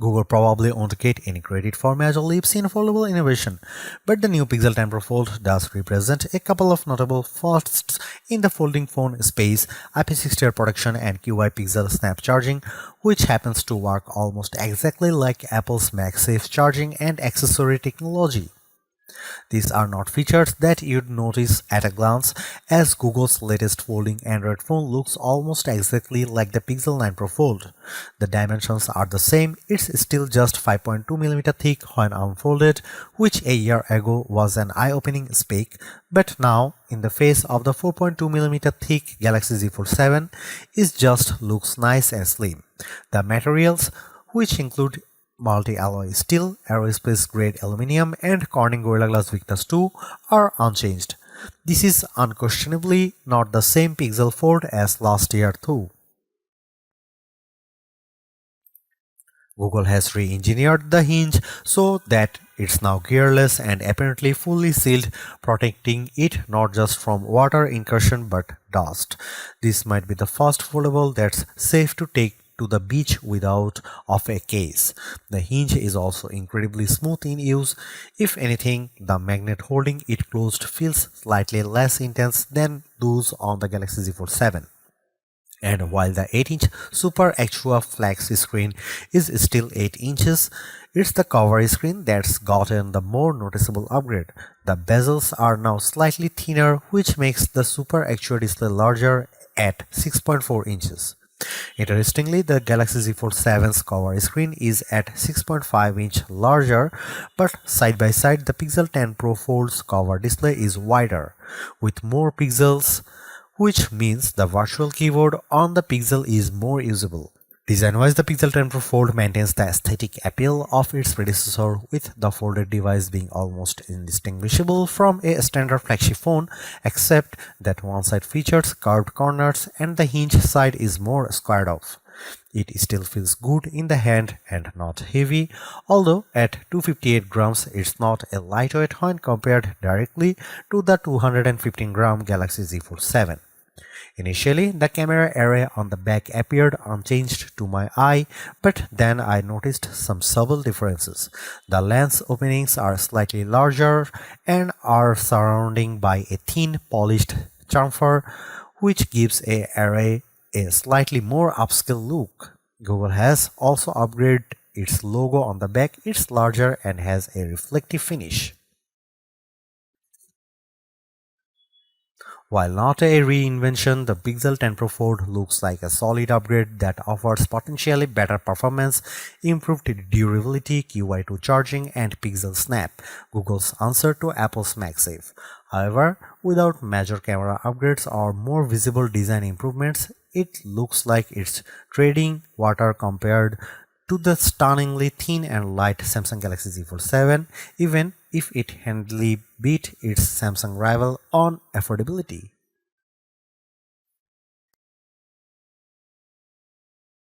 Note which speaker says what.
Speaker 1: Google probably won't get any credit for major leaps in foldable innovation, but the new Pixel 10 Pro Fold does represent a couple of notable firsts in the folding phone space: IP68 protection and QI PixelSnap charging, which happens to work almost exactly like Apple's MagSafe charging and accessory technology. These are not features that you'd notice at a glance, as Google's latest folding Android phone looks almost exactly like the Pixel 9 Pro Fold. The dimensions are the same, it's still just 5.2mm thick when unfolded, which a year ago was an eye-opening spec, but now, in the face of the 4.2mm thick Galaxy Z Fold 7, it just looks nice and slim. The materials, which include multi-alloy steel, aerospace grade aluminum, and Corning Gorilla Glass Victus 2 are unchanged. This is unquestionably not the same Pixel Fold as last year though. Google has re-engineered the hinge so that it's now gearless and apparently fully sealed, protecting it not just from water incursion but dust. This might be the first foldable that's safe to take to the beach without of a case. The hinge is also incredibly smooth in use. If anything, the magnet holding it closed feels slightly less intense than those on the Galaxy Z Fold 7. And while the 8-inch Super Extra Flex screen is still 8 inches, it's the cover screen that's gotten the more noticeable upgrade. The bezels are now slightly thinner, which makes the Super Extra display larger at 6.4 inches. Interestingly, the Galaxy Z Fold 7's cover screen is at 6.5 inch larger, but side by side the Pixel 10 Pro Fold's cover display is wider, with more pixels, which means the virtual keyboard on the Pixel is more usable. Design-wise, the Pixel 10 Pro Fold maintains the aesthetic appeal of its predecessor, with the folded device being almost indistinguishable from a standard flagship phone, except that one side features curved corners and the hinge side is more squared off. It still feels good in the hand and not heavy, although at 258 grams it's not a lightweight when compared directly to the 215 gram Galaxy Z Fold 7. Initially, the camera array on the back appeared unchanged to my eye, but then I noticed some subtle differences. The lens openings are slightly larger and are surrounded by a thin polished chamfer, which gives the array a slightly more upscale look. Google has also upgraded its logo on the back. It's larger and has a reflective finish. While not a reinvention, the Pixel 10 Pro Fold looks like a solid upgrade that offers potentially better performance, improved durability, QI2 charging, and PixelSnap, Google's answer to Apple's MagSafe. However, without major camera upgrades or more visible design improvements, it looks like it's treading water compared to the stunningly thin and light Samsung Galaxy Z Fold 7, even if it handily beat its Samsung rival on affordability.